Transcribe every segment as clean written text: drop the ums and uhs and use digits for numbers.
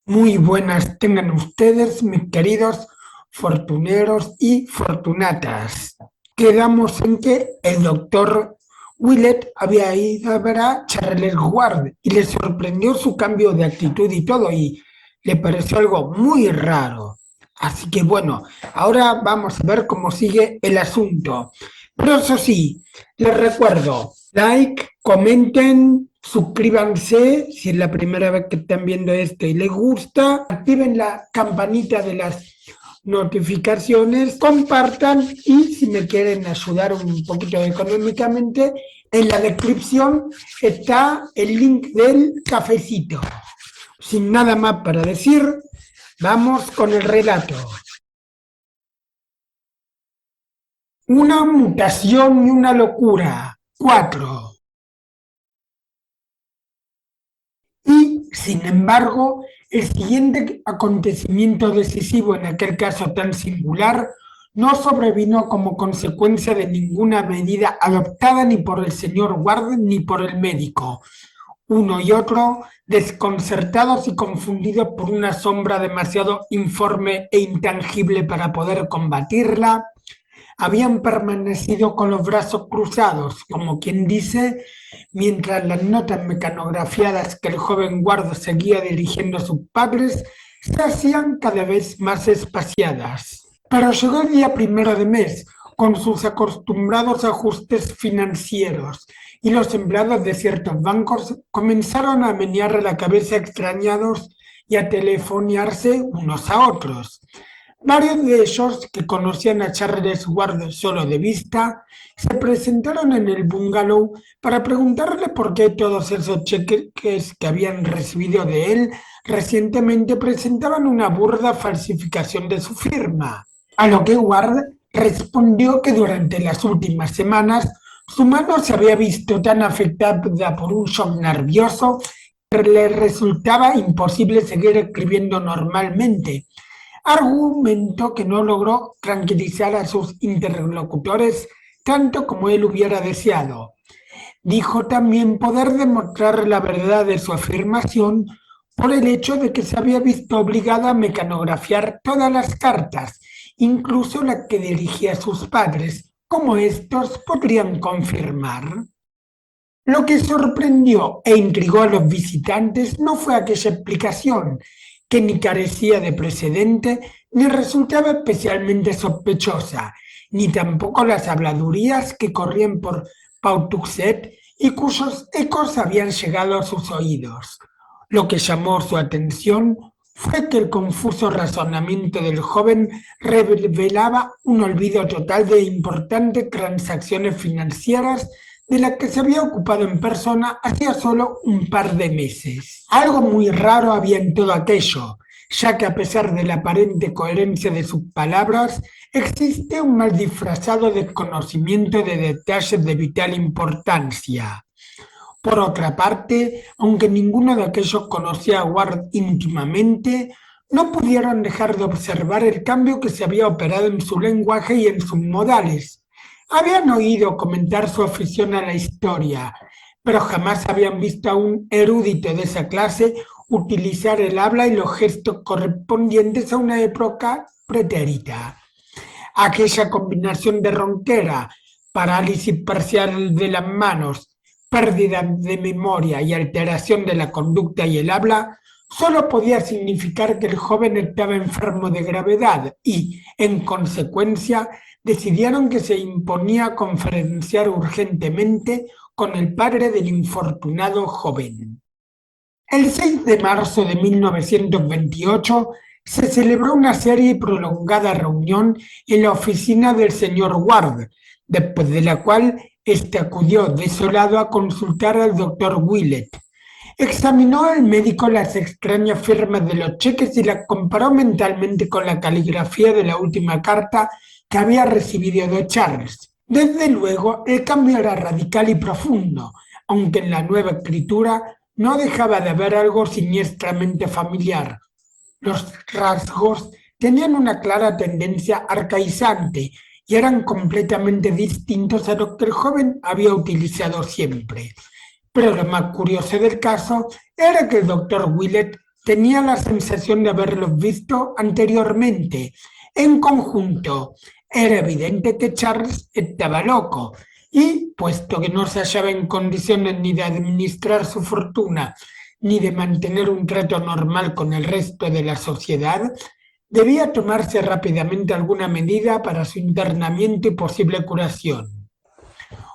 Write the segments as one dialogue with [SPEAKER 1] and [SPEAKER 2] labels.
[SPEAKER 1] Muy buenas tengan ustedes, mis queridos fortuneros y fortunatas. Quedamos en que el doctor Willett había ido a ver a Charles Ward y le sorprendió su cambio de actitud y todo, y le pareció algo muy raro. Así que bueno, ahora vamos a ver cómo sigue el asunto. Pero eso sí, les recuerdo, like, comenten, suscríbanse si es la primera vez que están viendo esto y les gusta, activen la campanita de las notificaciones, compartan y si me quieren ayudar un poquito económicamente, en la descripción está el link del cafecito. Sin nada más para decir, vamos con el relato. Una mutación y una locura. 4. Y, sin embargo, el siguiente acontecimiento decisivo en aquel caso tan singular no sobrevino como consecuencia de ninguna medida adoptada ni por el señor Ward ni por el médico. Uno y otro, desconcertados y confundidos por una sombra demasiado informe e intangible para poder combatirla, habían permanecido con los brazos cruzados, como quien dice, mientras las notas mecanografiadas que el joven guarda seguía dirigiendo a sus padres se hacían cada vez más espaciadas. Pero llegó el día primero de mes, con sus acostumbrados ajustes financieros, y los empleados de ciertos bancos comenzaron a menear la cabeza extrañados y a telefonearse unos a otros. Varios de ellos, que conocían a Charles Ward solo de vista, se presentaron en el bungalow para preguntarle por qué todos esos cheques que habían recibido de él recientemente presentaban una burda falsificación de su firma. A lo que Ward respondió que durante las últimas semanas su mano se había visto tan afectada por un shock nervioso que le resultaba imposible seguir escribiendo normalmente, argumento que no logró tranquilizar a sus interlocutores tanto como él hubiera deseado. Dijo también poder demostrar la verdad de su afirmación por el hecho de que se había visto obligada a mecanografiar todas las cartas, incluso las que dirigía a sus padres, como estos podrían confirmar. Lo que sorprendió e intrigó a los visitantes no fue aquella explicación, que ni carecía de precedente ni resultaba especialmente sospechosa, ni tampoco las habladurías que corrían por Pawtuxet y cuyos ecos habían llegado a sus oídos. Lo que llamó su atención fue que el confuso razonamiento del joven revelaba un olvido total de importantes transacciones financieras de las que se había ocupado en persona hacía solo un par de meses. Algo muy raro había en todo aquello, ya que a pesar de la aparente coherencia de sus palabras, existe un mal disfrazado desconocimiento de detalles de vital importancia. Por otra parte, aunque ninguno de aquellos conocía a Ward íntimamente, no pudieron dejar de observar el cambio que se había operado en su lenguaje y en sus modales. Habían oído comentar su afición a la historia, pero jamás habían visto a un erudito de esa clase utilizar el habla y los gestos correspondientes a una época pretérita. Aquella combinación de ronquera, parálisis parcial de las manos, pérdida de memoria y alteración de la conducta y el habla, solo podía significar que el joven estaba enfermo de gravedad y, en consecuencia, decidieron que se imponía conferenciar urgentemente con el padre del infortunado joven. El 6 de marzo de 1928 se celebró una seria y prolongada reunión en la oficina del señor Ward, después de la cual éste acudió desolado a consultar al doctor Willett. Examinó el médico las extrañas firmas de los cheques y las comparó mentalmente con la caligrafía de la última carta que había recibido de Charles. Desde luego, el cambio era radical y profundo, aunque en la nueva escritura no dejaba de haber algo siniestramente familiar. Los rasgos tenían una clara tendencia arcaizante y eran completamente distintos a los que el joven había utilizado siempre. Pero lo más curioso del caso era que el doctor Willett tenía la sensación de haberlos visto anteriormente, en conjunto. Era evidente que Charles estaba loco y, puesto que no se hallaba en condiciones ni de administrar su fortuna ni de mantener un trato normal con el resto de la sociedad, debía tomarse rápidamente alguna medida para su internamiento y posible curación.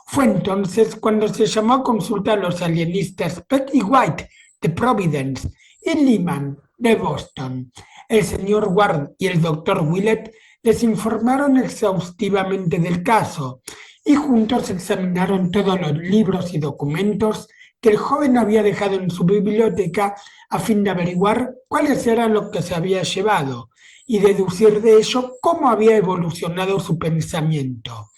[SPEAKER 1] Fue entonces cuando se llamó a consulta a los alienistas Peck y White de Providence y Lyman de Boston. El señor Ward y el doctor Willett les informaron exhaustivamente del caso y juntos examinaron todos los libros y documentos que el joven había dejado en su biblioteca a fin de averiguar cuáles eran los que se había llevado y deducir de ello cómo había evolucionado su pensamiento.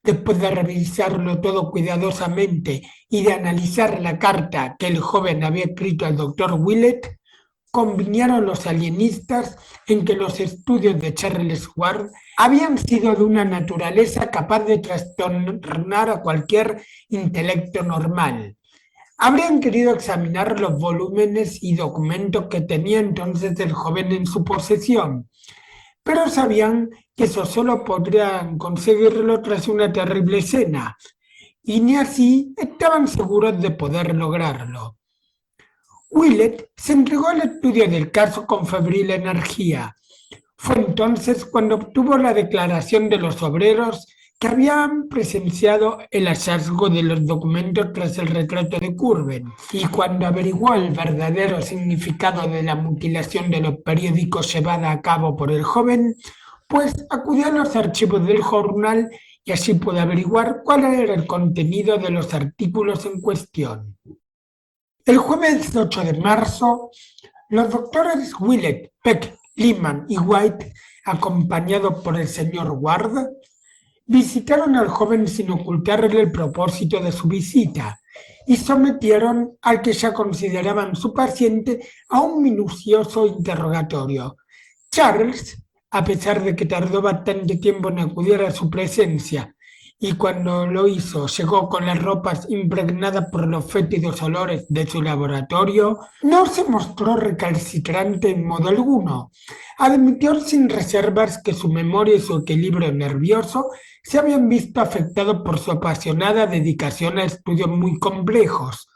[SPEAKER 1] Después de revisarlo todo cuidadosamente y de analizar la carta que el joven había escrito al doctor Willett, convinieron los alienistas en que los estudios de Charles Ward habían sido de una naturaleza capaz de trastornar a cualquier intelecto normal. Habrían querido examinar los volúmenes y documentos que tenía entonces el joven en su posesión, pero sabían que eso solo podrían conseguirlo tras una terrible escena, y ni así estaban seguros de poder lograrlo. Willett se entregó al estudio del caso con febril energía. Fue entonces cuando obtuvo la declaración de los obreros que habían presenciado el hallazgo de los documentos tras el retrato de Curwen, y cuando averiguó el verdadero significado de la mutilación de los periódicos llevada a cabo por el joven, pues acudió a los archivos del jornal y así pudo averiguar cuál era el contenido de los artículos en cuestión. El jueves 8 de marzo, los doctores Willett, Peck, Lyman y White, acompañados por el señor Ward, visitaron al joven sin ocultarle el propósito de su visita y sometieron al que ya consideraban su paciente a un minucioso interrogatorio. Charles, a pesar de que tardó bastante tiempo en acudir a su presencia y cuando lo hizo llegó con las ropas impregnadas por los fétidos olores de su laboratorio, no se mostró recalcitrante en modo alguno. Admitió sin reservas que su memoria y su equilibrio nervioso se habían visto afectados por su apasionada dedicación a estudios muy complejos.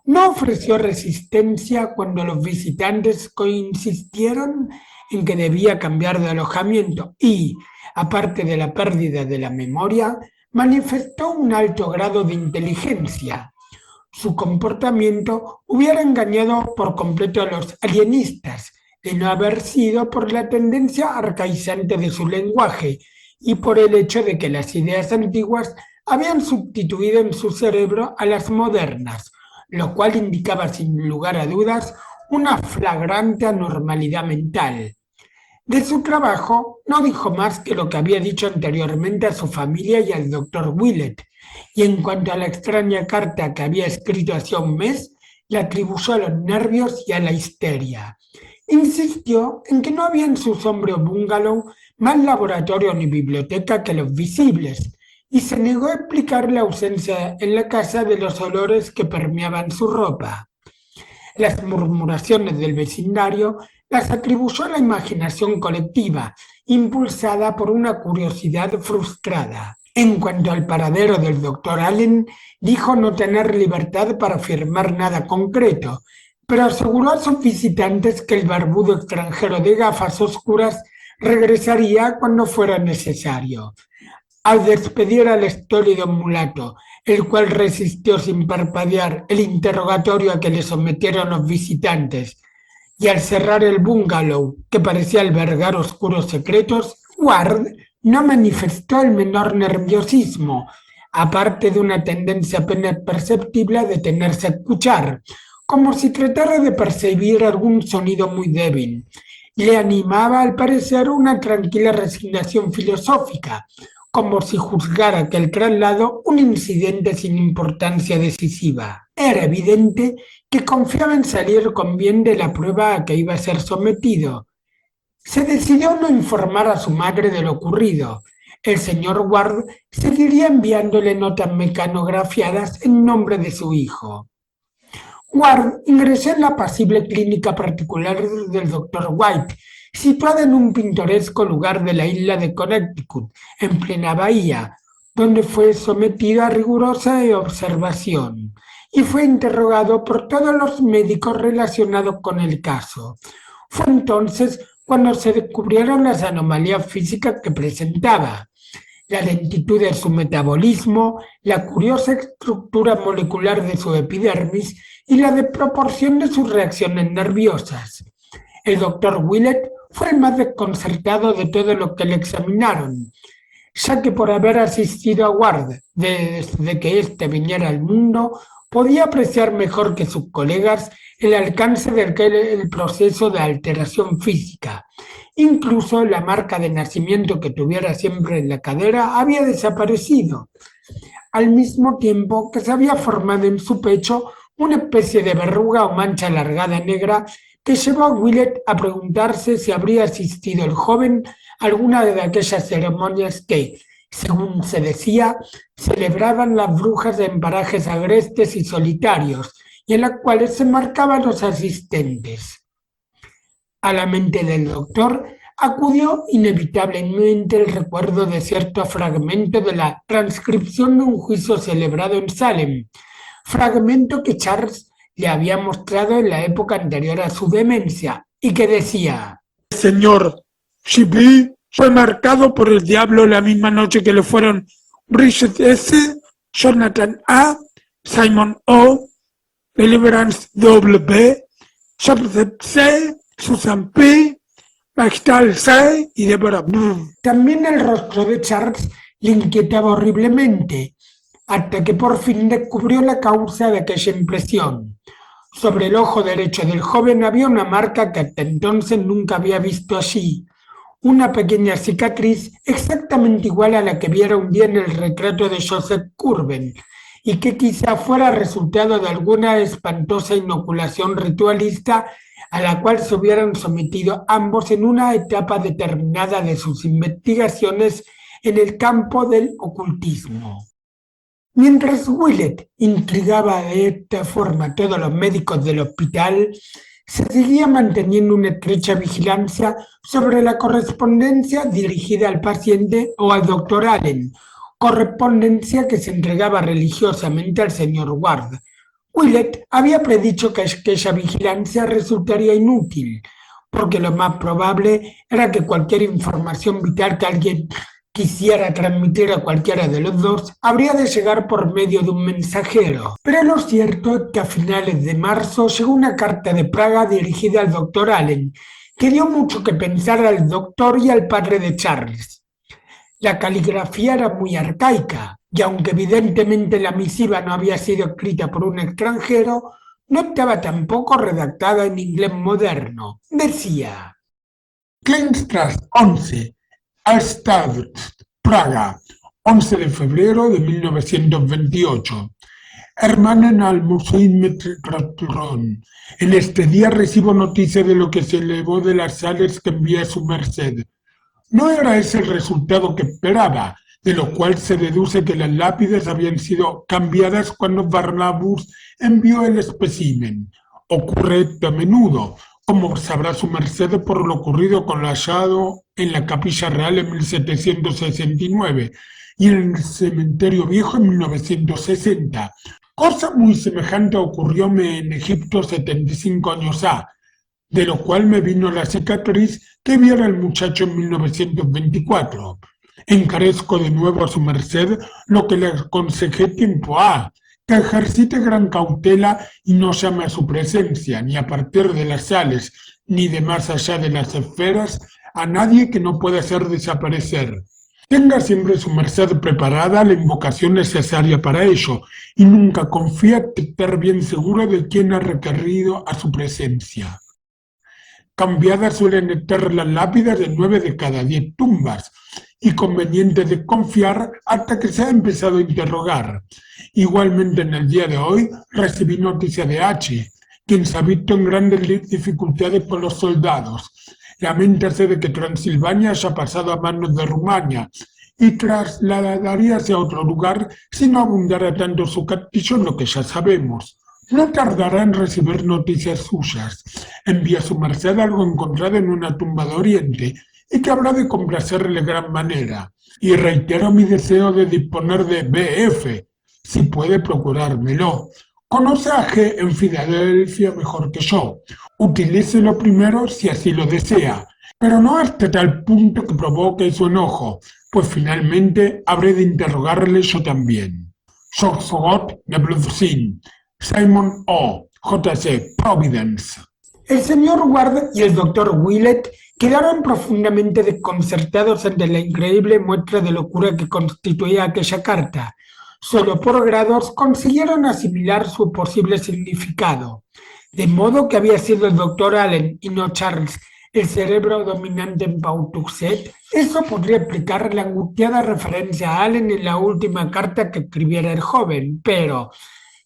[SPEAKER 1] No ofreció resistencia cuando los visitantes insistieron en que debía cambiar de alojamiento y, aparte de la pérdida de la memoria, manifestó un alto grado de inteligencia. Su comportamiento hubiera engañado por completo a los alienistas, de no haber sido por la tendencia arcaizante de su lenguaje y por el hecho de que las ideas antiguas habían sustituido en su cerebro a las modernas, lo cual indicaba sin lugar a dudas una flagrante anormalidad mental. De su trabajo no dijo más que lo que había dicho anteriormente a su familia y al doctor Willett, y en cuanto a la extraña carta que había escrito hacía un mes, la atribuyó a los nervios y a la histeria. Insistió en que no había en su sombrío bungalow más laboratorio ni biblioteca que los visibles, y se negó a explicar la ausencia en la casa de los olores que permeaban su ropa. Las murmuraciones del vecindario las atribuyó a la imaginación colectiva, impulsada por una curiosidad frustrada. En cuanto al paradero del doctor Allen, dijo no tener libertad para afirmar nada concreto, pero aseguró a sus visitantes que el barbudo extranjero de gafas oscuras regresaría cuando fuera necesario. Al despedir al estólido mulato, el cual resistió sin parpadear el interrogatorio a que le sometieron los visitantes, y al cerrar el bungalow, que parecía albergar oscuros secretos, Ward no manifestó el menor nerviosismo, aparte de una tendencia apenas perceptible a detenerse a escuchar, como si tratara de percibir algún sonido muy débil. Le animaba, al parecer, una tranquila resignación filosófica, como si juzgara que el traslado un incidente sin importancia decisiva. Era evidente que confiaba en salir con bien de la prueba a que iba a ser sometido. Se decidió no informar a su madre de lo ocurrido. El señor Ward seguiría enviándole notas mecanografiadas en nombre de su hijo. Ward ingresó en la apacible clínica particular del Dr. White, situada en un pintoresco lugar de la isla de Connecticut, en plena bahía, donde fue sometido a rigurosa observación y fue interrogado por todos los médicos relacionados con el caso. Fue entonces cuando se descubrieron las anomalías físicas que presentaba, la lentitud de su metabolismo, la curiosa estructura molecular de su epidermis y la desproporción de sus reacciones nerviosas. El doctor Willett fue el más desconcertado de todos los que le examinaron, ya que por haber asistido a Ward desde que éste viniera al mundo, podía apreciar mejor que sus colegas el alcance del proceso de alteración física. Incluso la marca de nacimiento que tuviera siempre en la cadera había desaparecido, al mismo tiempo que se había formado en su pecho una especie de verruga o mancha alargada negra que llevó a Willett a preguntarse si habría asistido el joven a alguna de aquellas ceremonias que, según se decía, celebraban las brujas en parajes agrestes y solitarios, y en las cuales se marcaban los asistentes. A la mente del doctor acudió inevitablemente el recuerdo de cierto fragmento de la transcripción de un juicio celebrado en Salem, fragmento que Charles le había mostrado en la época anterior a su demencia, y que decía:
[SPEAKER 2] Señor, Shipley fue marcado por el diablo la misma noche que lo fueron Bridget S., Jonathan A., Simon O., Deliverance W., Joseph C., Susan P., Magdal C. y Deborah B.
[SPEAKER 1] También el rostro de Charles le inquietaba horriblemente, hasta que por fin descubrió la causa de aquella impresión. Sobre el ojo derecho del joven había una marca que hasta entonces nunca había visto allí, una pequeña cicatriz exactamente igual a la que viera un día en el retrato de Joseph Curwen, y que quizá fuera resultado de alguna espantosa inoculación ritualista a la cual se hubieran sometido ambos en una etapa determinada de sus investigaciones en el campo del ocultismo. Mientras Willett intrigaba de esta forma a todos los médicos del hospital, se seguía manteniendo una estrecha vigilancia sobre la correspondencia dirigida al paciente o al doctor Allen, correspondencia que se entregaba religiosamente al señor Ward. Willett había predicho que aquella vigilancia resultaría inútil, porque lo más probable era que cualquier información vital que alguien quisiera transmitir a cualquiera de los dos habría de llegar por medio de un mensajero. Pero lo cierto es que a finales de marzo llegó una carta de Praga dirigida al doctor Allen, que dio mucho que pensar al doctor y al padre de Charles. La caligrafía era muy arcaica, y aunque evidentemente la misiva no había sido escrita por un extranjero, no estaba tampoco redactada en inglés moderno. Decía:
[SPEAKER 2] Kleinstrasse 11, Allstadt, Praga, 11 de febrero de 1928. Hermanen al Museum. En este día recibo noticia de lo que se elevó de las sales que envía su merced. No era ese el resultado que esperaba, de lo cual se deduce que las lápidas habían sido cambiadas cuando Barnabas envió el espécimen. Ocurre esto a menudo, como sabrá su merced por lo ocurrido con el hallado en la Capilla Real en 1769 y en el Cementerio Viejo en 1960. Cosa muy semejante ocurrióme en Egipto 75 años ha, de lo cual me vino la cicatriz que viera el muchacho en 1924. Encarezco de nuevo a su merced lo que le aconsejé tiempo ha, que ejercite gran cautela y no llame a su presencia, ni a partir de las sales, ni de más allá de las esferas, a nadie que no pueda hacer desaparecer. Tenga siempre su merced preparada la invocación necesaria para ello, y nunca confía estar bien seguro de quién ha requerido a su presencia. Cambiadas suelen estar las lápidas de 9 de cada 10 tumbas, y conveniente de confiar hasta que se ha empezado a interrogar. Igualmente en el día de hoy recibí noticia de H., quien se ha visto en grandes dificultades por los soldados. Laméntase de que Transilvania haya pasado a manos de Rumania y trasladaríase a otro lugar si no abundara tanto su castillo en lo que ya sabemos. No tardará en recibir noticias suyas. Envía a su merced algo encontrado en una tumba de Oriente y que habrá de complacerle gran manera. Y reitero mi deseo de disponer de BF, si puede procurármelo. Conoce a G en Filadelfia mejor que yo. Utilícelo primero si así lo desea, pero no hasta tal punto que provoque su enojo, pues finalmente habré de interrogarle yo también. Soxogot de Bluffsin, Simon O. J.C. Providence.
[SPEAKER 1] El señor Ward y el doctor Willett quedaron profundamente desconcertados ante la increíble muestra de locura que constituía aquella carta. Solo por grados consiguieron asimilar su posible significado, de modo que había sido el doctor Allen y no Charles el cerebro dominante en Pawtuxet. Eso podría explicar la angustiada referencia a Allen en la última carta que escribiera el joven, pero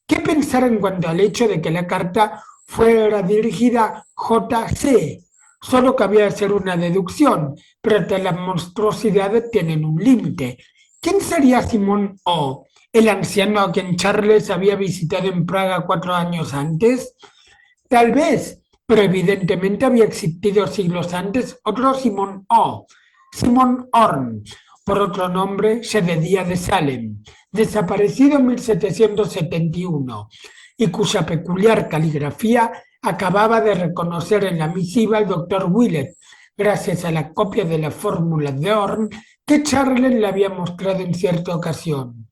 [SPEAKER 1] ¿qué pensar en cuanto al hecho de que la carta fuera dirigida a J.C.? Solo cabía hacer una deducción, pero hasta las monstruosidades tienen un límite. ¿Quién sería Simón O., el anciano a quien Charles había visitado en Praga 4 años antes? Tal vez, pero evidentemente había existido siglos antes otro Simón O., Simón Horn, por otro nombre Jedediah de Salem, desaparecido en 1771, y cuya peculiar caligrafía acababa de reconocer en la misiva el doctor Willett, gracias a la copia de las fórmulas de Horn que Charles le había mostrado en cierta ocasión.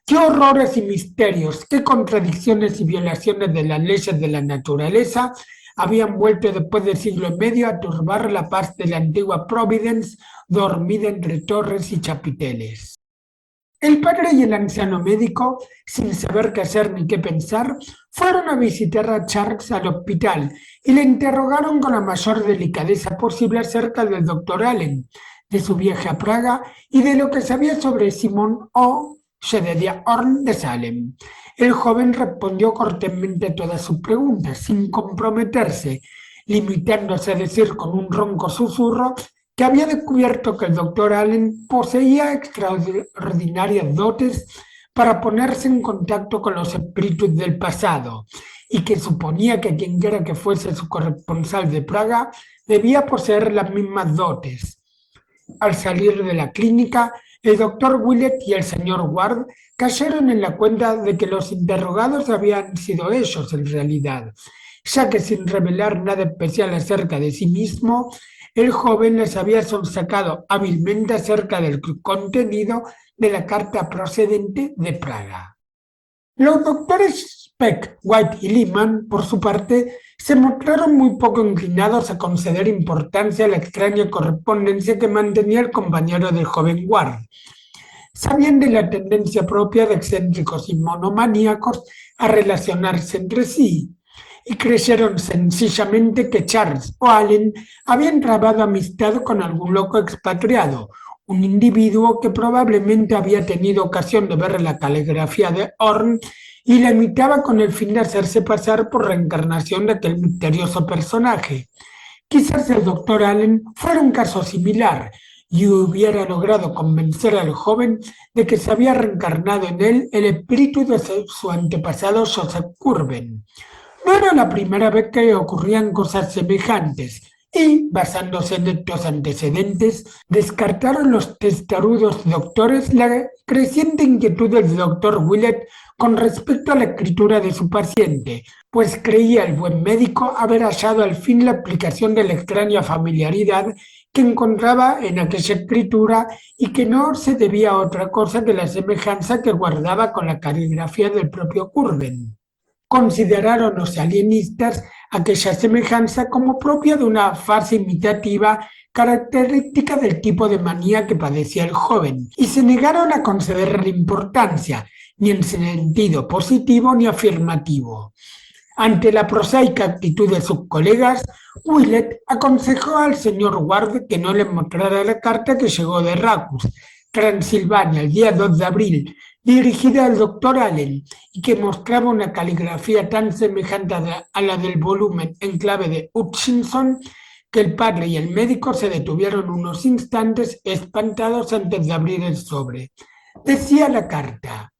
[SPEAKER 1] ¡Qué horrores y misterios, qué contradicciones y violaciones de las leyes de la naturaleza habían vuelto después de siglo y medio a turbar la paz de la antigua Providence, dormida entre torres y chapiteles! El padre y el anciano médico, sin saber qué hacer ni qué pensar, fueron a visitar a Charles al hospital y le interrogaron con la mayor delicadeza posible acerca del doctor Allen, de su viaje a Praga y de lo que sabía sobre Simón O. Jedediah Horn de Salem. El joven respondió cortésmente a todas sus preguntas, sin comprometerse, limitándose a decir con un ronco susurro que había descubierto que el doctor Allen poseía extraordinarias dotes para ponerse en contacto con los espíritus del pasado y que suponía que quienquiera que fuese su corresponsal de Praga debía poseer las mismas dotes. Al salir de la clínica, el doctor Willett y el señor Ward cayeron en la cuenta de que los interrogados habían sido ellos en realidad, ya que sin revelar nada especial acerca de sí mismo, el joven les había sonsacado hábilmente acerca del contenido de la carta procedente de Praga. Los doctores Speck, White y Lehman, por su parte, se mostraron muy poco inclinados a conceder importancia a la extraña correspondencia que mantenía el compañero del joven Ward. Sabían de la tendencia propia de excéntricos y monomaníacos a relacionarse entre sí, y creyeron sencillamente que Charles o Allen habían trabado amistad con algún loco expatriado, un individuo que probablemente había tenido ocasión de ver la caligrafía de Horn y la imitaba con el fin de hacerse pasar por reencarnación de aquel misterioso personaje. Quizás el doctor Allen fuera un caso similar y hubiera logrado convencer al joven de que se había reencarnado en él el espíritu de su antepasado Joseph Curwen. No era la primera vez que ocurrían cosas semejantes y, basándose en estos antecedentes, descartaron los testarudos doctores la creciente inquietud del doctor Willett con respecto a la escritura de su paciente, pues creía el buen médico haber hallado al fin la explicación de la extraña familiaridad que encontraba en aquella escritura y que no se debía a otra cosa que la semejanza que guardaba con la caligrafía del propio Curwen. Consideraron los alienistas aquella semejanza como propia de una fase imitativa característica del tipo de manía que padecía el joven, y se negaron a concederle importancia, ni en sentido positivo ni afirmativo. Ante la prosaica actitud de sus colegas, Willett aconsejó al señor Ward que no le mostrara la carta que llegó de Racus, Transilvania, el día 2 de abril, dirigida al doctor Allen, y que mostraba una caligrafía tan semejante a la del volumen en clave de Hutchinson, que el padre y el médico se detuvieron unos instantes espantados antes de abrir el sobre. Decía la carta: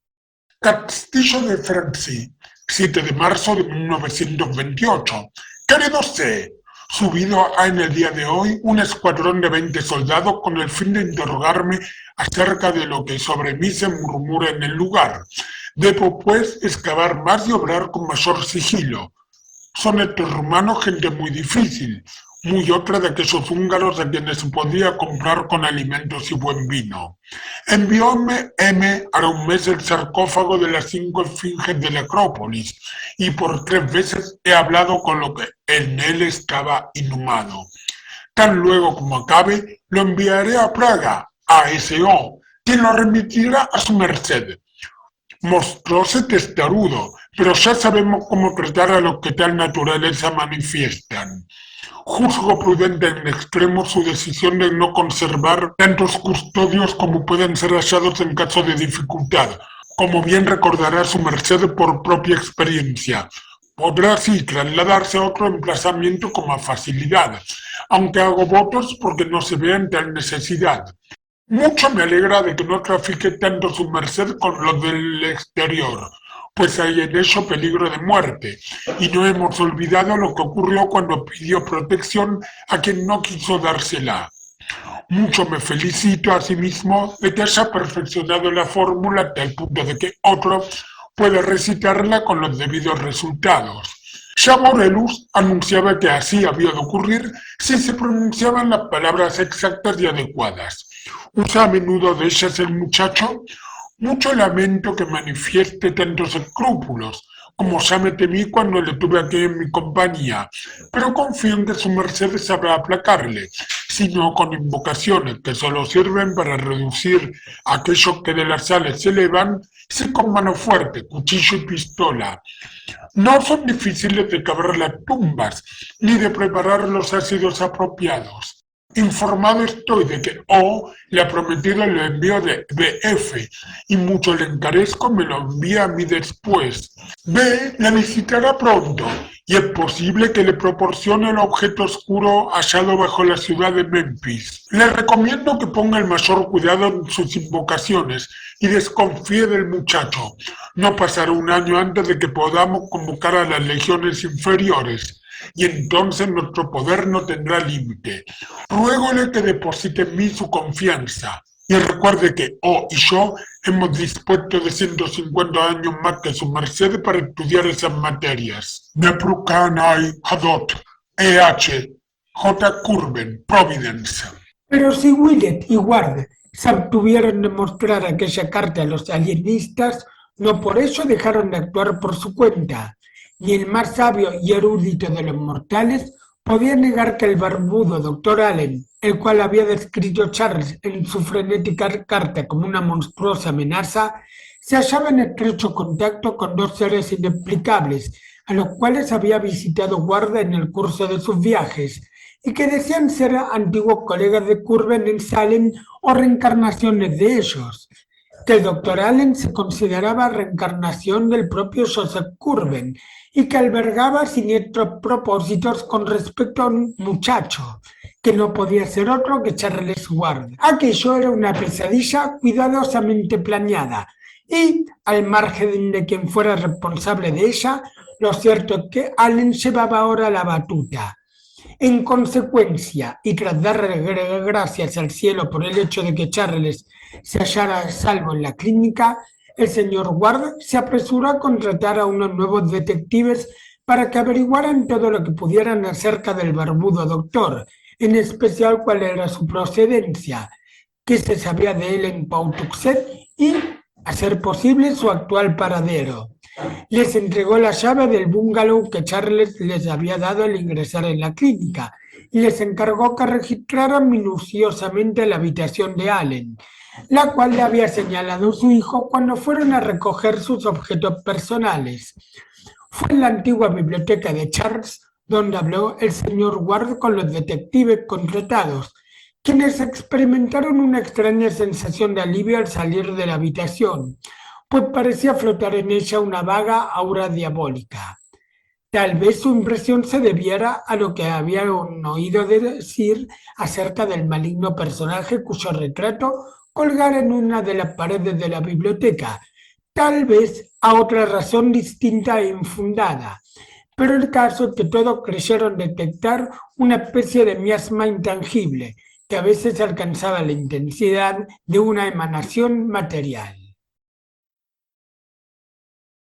[SPEAKER 2] Castillo de Franci, 7 de marzo de 1928. Querido C, subido en el día de hoy un escuadrón de 20 soldados con el fin de interrogarme acerca de lo que sobre mí se murmura en el lugar. Debo, pues, excavar más y obrar con mayor sigilo. Son estos rumanos gente muy difícil, muy otra de aquellos húngaros a quienes se podía comprar con alimentos y buen vino. Envióme M. hará un mes el sarcófago de las 5 esfinges de la Acrópolis, y por 3 veces he hablado con lo que en él estaba inhumado. Tan luego como acabe, lo enviaré a Praga, a S.O., quien lo remitirá a su merced. Mostróse testarudo, pero ya sabemos cómo tratar a los que tal naturaleza manifiestan. Juzgo prudente en extremo su decisión de no conservar tantos custodios como puedan ser hallados en caso de dificultad, como bien recordará su merced por propia experiencia. Podrá así trasladarse a otro emplazamiento con más facilidad, aunque hago votos porque no se vea en tal necesidad. Mucho me alegra de que no trafique tanto su merced con los del exterior, pues hay en ello peligro de muerte, y no hemos olvidado lo que ocurrió cuando pidió protección a quien no quiso dársela. Mucho me felicito asimismo de que haya perfeccionado la fórmula hasta el punto de que otro puede recitarla con los debidos resultados. Ya Borellus anunciaba que así había de ocurrir si se pronunciaban las palabras exactas y adecuadas. Usa a menudo de ellas el muchacho. Mucho lamento que manifieste tantos escrúpulos, como ya me temí cuando le tuve aquí en mi compañía, pero confío en que su merced sabrá aplacarle, sino con invocaciones que solo sirven para reducir a aquellos que de las sales se elevan, sí con mano fuerte, cuchillo y pistola. No son difíciles de cavar las tumbas, ni de preparar los ácidos apropiados. Informado estoy de que O le ha prometido el envío de BF, y mucho le encarezco me lo envía a mí después. B la visitará pronto, y es posible que le proporcione el objeto oscuro hallado bajo la ciudad de Memphis. Le recomiendo que ponga el mayor cuidado en sus invocaciones y desconfíe del muchacho. No pasará un año antes de que podamos convocar a las legiones inferiores, y entonces nuestro poder no tendrá límite. Ruégole que deposite en mí su confianza, y recuerde que O y yo hemos dispuesto de 150 años más que su merced para estudiar esas materias. Neprucanai Hadot, E.H. J. Curben, Providence.
[SPEAKER 1] Pero si Willett y Ward se obtuvieron de mostrar aquella carta a los alienistas, no por eso dejaron de actuar por su cuenta. Ni el más sabio y erudito de los mortales podía negar que el barbudo Dr. Allen, el cual había descrito Charles en su frenética carta como una monstruosa amenaza, se hallaba en estrecho contacto con 2 seres inexplicables, a los cuales había visitado Ward en el curso de sus viajes, y que decían ser antiguos colegas de Curben en Salem o reencarnaciones de ellos, que el Dr. Allen se consideraba reencarnación del propio Joseph Curben y que albergaba siniestros propósitos con respecto a un muchacho, que no podía ser otro que Charles Ward. Aquello era una pesadilla cuidadosamente planeada, y, al margen de quien fuera responsable de ella, lo cierto es que Allen llevaba ahora la batuta. En consecuencia, y tras dar gracias al cielo por el hecho de que Charles se hallara a salvo en la clínica, el señor Ward se apresuró a contratar a unos nuevos detectives para que averiguaran todo lo que pudieran acerca del barbudo doctor, en especial cuál era su procedencia, qué se sabía de él en Pawtuxet y, a ser posible, su actual paradero. Les entregó la llave del bungalow que Charles les había dado al ingresar en la clínica y les encargó que registraran minuciosamente la habitación de Allen, la cual le había señalado su hijo cuando fueron a recoger sus objetos personales. Fue en la antigua biblioteca de Charles donde habló el señor Ward con los detectives contratados, quienes experimentaron una extraña sensación de alivio al salir de la habitación, pues parecía flotar en ella una vaga aura diabólica. Tal vez su impresión se debiera a lo que habían oído decir acerca del maligno personaje cuyo retrato colgara en una de las paredes de la biblioteca. Tal vez a otra razón distinta e infundada, pero el caso es que todos creyeron detectar una especie de miasma intangible, que a veces alcanzaba la intensidad de una emanación material.